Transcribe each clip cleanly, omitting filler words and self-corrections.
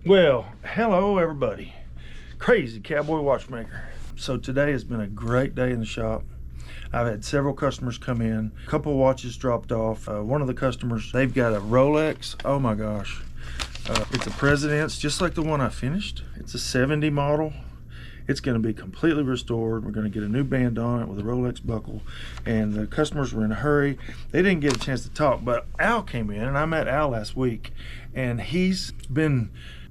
Well, hello everybody. Crazy Cowboy Watchmaker. So today has been a great day in the shop. I've had several customers come in, a couple of watches dropped off. One of the customers, they've got a Rolex. Oh my gosh. It's a President's, just like the one I finished. It's a 70 model. It's going to be completely restored. We're going to get a new band on it with a Rolex buckle. And the customers were in a hurry. They didn't get a chance to talk, but Al came in, and I met Al last week, and he's been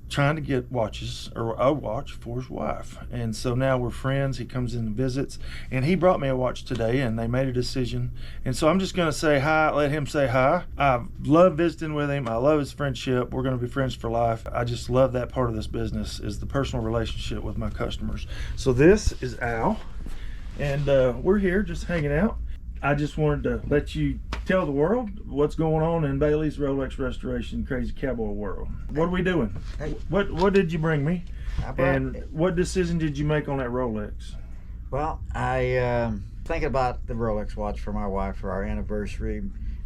trying to get watches, or a watch, for his wife. And so now we're friends. He comes in and visits, and he brought me a watch today, and they made a decision. And so I'm just going to say hi, let him say hi. I love visiting with him. I love his friendship. We're going to be friends for life. I just love that part of this business, is the personal relationship with my customers. So this is Al, and we're here just hanging out. I just wanted to let you tell the world what's going on in Bailey's Rolex Restoration Crazy Cowboy world. What are we doing? Hey. What did you bring me? And what decision did you make on that Rolex? Well, I thinking about the Rolex watch for my wife for our anniversary,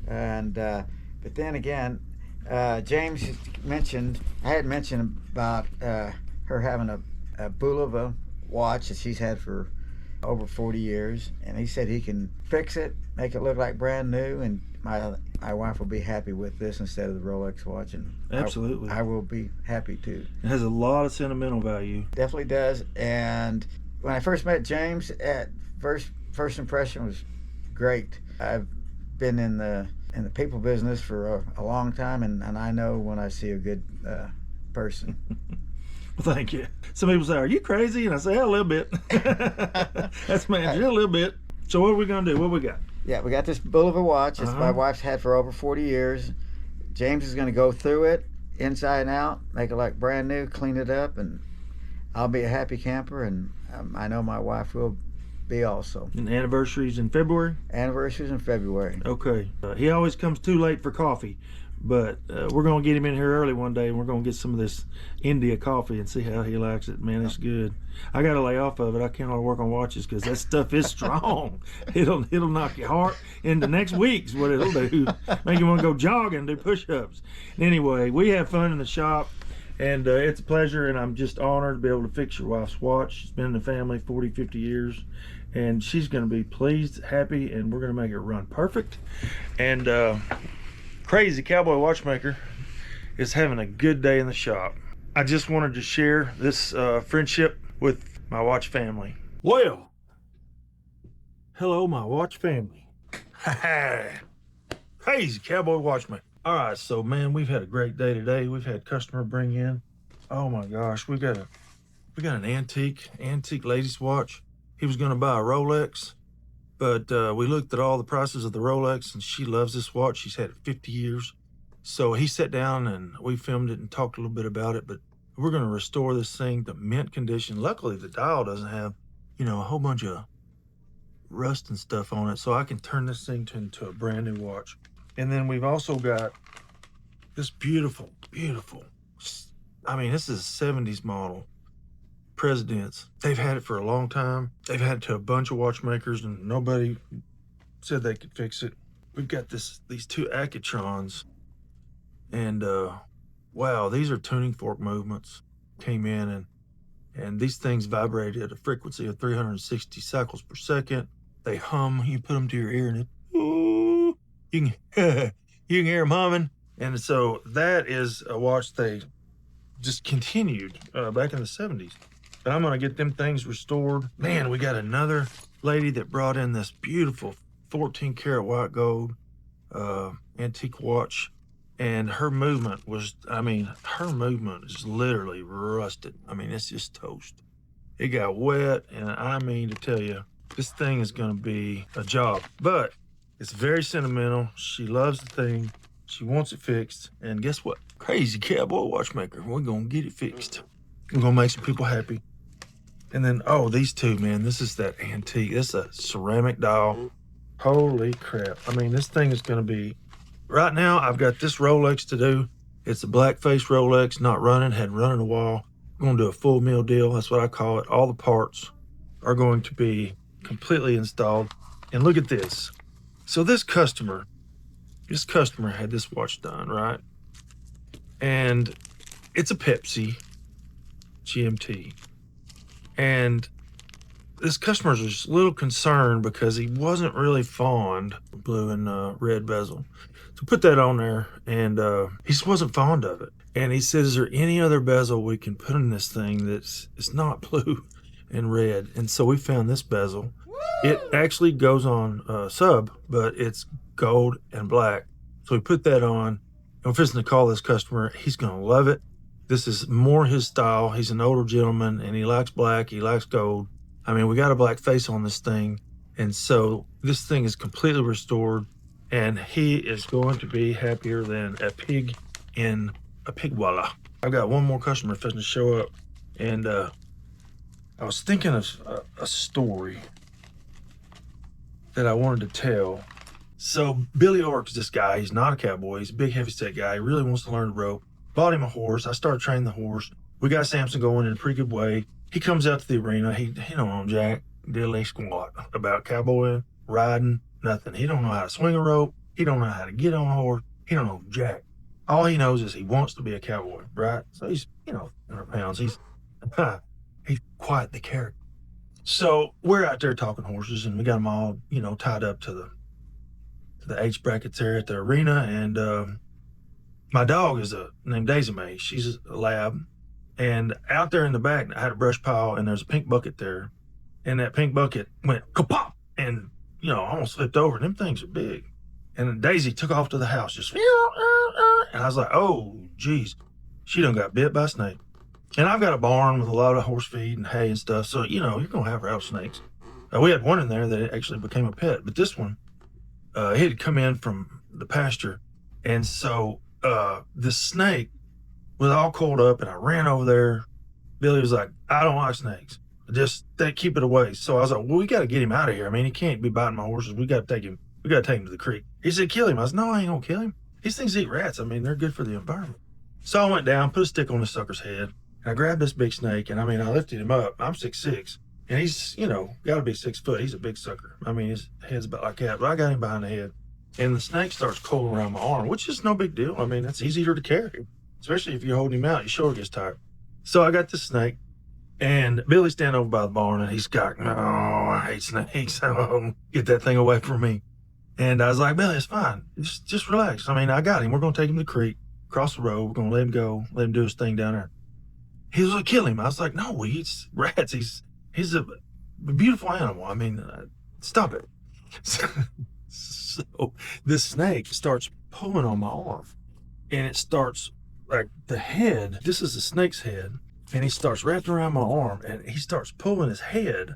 and but then again, James mentioned, I had mentioned about her having a Bulova watch that she's had for over 40 years, and he said he can fix it, make it look like brand new, and my wife will be happy with this instead of the Rolex watch, and Absolutely. I will be happy too. It has a lot of sentimental value. Definitely does. And when I first met James, at first impression was great. I've been in the people business for a long time, and I know when I see a good person. Well, thank you. Some people say, "Are you crazy?" And I say, "Yeah, a little bit." That's manager, a little bit. So what are we gonna do? What we got? Yeah, we got this Bulova watch. It's my wife's had for over 40 years. James is gonna go through it inside and out, make it like brand new, clean it up, and I'll be a happy camper, and I know my wife will be also. And anniversary's in February? Anniversary's in February. Okay. He always comes too late for coffee, but we're going to get him in here early one day, and we're going to get some of this India coffee and see how he likes it. Man, it's good. I got to lay off of it. I can't hardly work on watches because that stuff is strong. It'll knock your heart into next week's what it'll do. Make you want to go jogging, do push-ups. Anyway, we have fun in the shop, and it's a pleasure, and I'm just honored to be able to fix your wife's watch. She's been in the family 40, 50 years, and she's going to be pleased, happy, and we're going to make it run perfect. And Crazy Cowboy Watchmaker is having a good day in the shop. I just wanted to share this friendship with my watch family. Well, hello my watch family. Crazy Cowboy Watchmaker. All right, so man, we've had a great day today. We've had customer bring in. Oh my gosh, we got an antique ladies watch. He was gonna buy a Rolex, but we looked at all the prices of the Rolex, and she loves this watch. She's had it 50 years. So he sat down and we filmed it and talked a little bit about it, but we're going to restore this thing to mint condition. Luckily, the dial doesn't have, a whole bunch of rust and stuff on it, so I can turn this thing into a brand new watch. And then we've also got this beautiful, I mean, this is a 70s model President's. They've had it for a long time. They've had it to a bunch of watchmakers, and nobody said they could fix it. We've got these two Accutrons, and wow, these are tuning fork movements. Came in, and these things vibrate at a frequency of 360 cycles per second. They hum. You put them to your ear, and ooh, you can hear them humming. And so that is a watch they just continued back in the 70s. But I'm gonna get them things restored. Man, we got another lady that brought in this beautiful 14 karat white gold antique watch. And her movement is literally rusted. I mean, it's just toast. It got wet, and I mean to tell you, this thing is gonna be a job. But it's very sentimental. She loves the thing. She wants it fixed. And guess what? Crazy Cowboy Watchmaker, we're gonna get it fixed. We're gonna make some people happy. And then, oh, these two, man, this is that antique. This is a ceramic dial. Holy crap. I mean, this thing is gonna be, right now, I've got this Rolex to do. It's a black face Rolex, not running, hadn't run in a while. I'm gonna do a full meal deal, that's what I call it. All the parts are going to be completely installed. And look at this. So this customer had this watch done, right? And It's a Pepsi GMT. And this customer was just a little concerned because he wasn't really fond of blue and red bezel. So put that on there, and he just wasn't fond of it. And he said, is there any other bezel we can put in this thing that's it's not blue and red? And so we found this bezel. It actually goes on sub, but it's gold and black. So we put that on, and we're fixing to call this customer. He's going to love it. This is more his style. He's an older gentleman, and he likes black. He likes gold. I mean, we got a black face on this thing, and so this thing is completely restored, and he is going to be happier than a pig in a pig wallah. I've got one more customer fixing to show up, and I was thinking of a story that I wanted to tell. So Billy Ork's this guy. He's not a cowboy. He's a big heavyset guy. He really wants to learn to rope. Bought him a horse. I started training the horse. We got Samson going in a pretty good way. He comes out to the arena. He don't know jack diddly squat about cowboying, riding, nothing. He don't know how to swing a rope. He don't know how to get on a horse. He don't know jack. All he knows is he wants to be a cowboy, right? So he's, 100 pounds. He's quite the character. So we're out there talking horses, and we got them all, tied up to the H brackets there at the arena. And my dog is named Daisy Mae. She's a lab. And out there in the back, I had a brush pile, and there's a pink bucket there. And that pink bucket went kapop, and, almost flipped over. And them things are big. And then Daisy took off to the house, just, and I was like, oh, geez, she done got bit by a snake. And I've got a barn with a lot of horse feed and hay and stuff. So, you're going to have rattlesnakes. We had one in there that actually became a pet. But this one, it had come in from the pasture. And so the snake was all coiled up, and I ran over there. Billy was like, I don't like snakes. Just keep it away. So I was like, well, we got to get him out of here. I mean, he can't be biting my horses. We got to take him. We got to take him to the creek. He said, kill him. I said, no, I ain't going to kill him. These things eat rats. I mean, they're good for the environment. So I went down, put a stick on the sucker's head, and I grabbed this big snake, and I lifted him up. I'm 6'6", and he's, got to be 6 foot. He's a big sucker. I mean, his head's about like that, but I got him behind the head, and the snake starts coiling around my arm, which is no big deal. I mean, that's easier to carry, especially if you're holding him out. Your shoulder gets tired. So I got this snake, and Billy's standing over by the barn, and he's got, oh, I hate snakes. Get that thing away from me. And I was like, Billy, it's fine. Just relax. I mean, I got him. We're going to take him to the creek, cross the road. We're going to let him go, let him do his thing down there. He was going to kill him. I was like, no, he eats rats. He's a beautiful animal. I mean, stop it. So this snake starts pulling on my arm, and it starts like the head. This is the snake's head, and he starts wrapping around my arm, and he starts pulling his head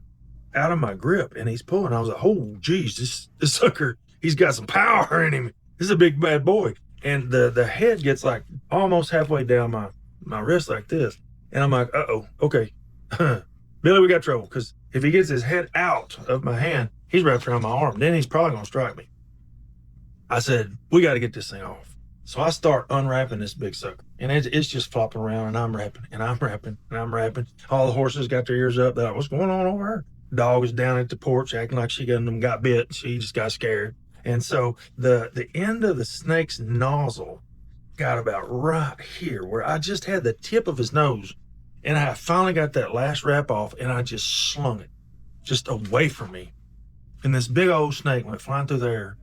out of my grip, and he's pulling. I was like, oh, geez, this sucker, he's got some power in him. This is a big bad boy. And the head gets like almost halfway down my wrist like this. And I'm like, uh-oh, okay. Billy, we got trouble, because if he gets his head out of my hand, he's wrapped around my arm. Then he's probably going to strike me. I said, we got to get this thing off. So I start unwrapping this big sucker. And it's just flopping around, and I'm wrapping, and I'm wrapping, and I'm wrapping. All the horses got their ears up. They're like, what's going on over here? Dog is down at the porch acting like she got bit. She just got scared. And so the end of the snake's nozzle got about right here, where I just had the tip of his nose. And I finally got that last wrap off, and I just slung it just away from me. And this big old snake went flying through the air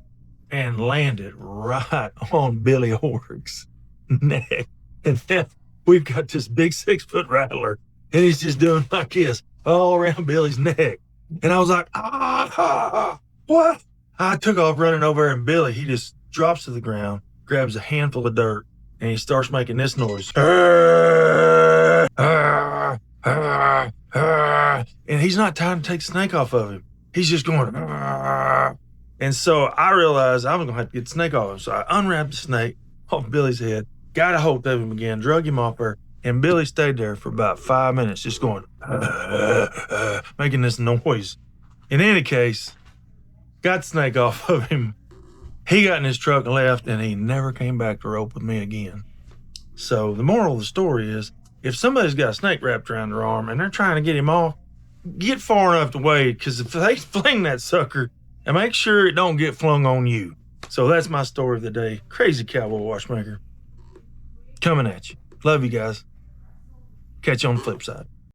and landed right on Billy Ork's neck. And then we've got this big 6 foot rattler, and he's just doing like this all around Billy's neck. And I was like, what? I took off running over, and Billy, he just drops to the ground, grabs a handful of dirt, and he starts making this noise. And he's not trying to take the snake off of him. He's just going. And so I realized I was going to have to get the snake off him. So I unwrapped the snake off Billy's head, got a hold of him again, drug him off her, and Billy stayed there for about 5 minutes just going, making this noise. In any case, got the snake off of him. He got in his truck and left, and he never came back to rope with me again. So the moral of the story is, if somebody's got a snake wrapped around their arm and they're trying to get him off, get far enough to wade, because if they fling that sucker, and make sure it don't get flung on you. So that's my story of the day. Crazy cowboy watchmaker coming at you. Love you guys. Catch you on the flip side.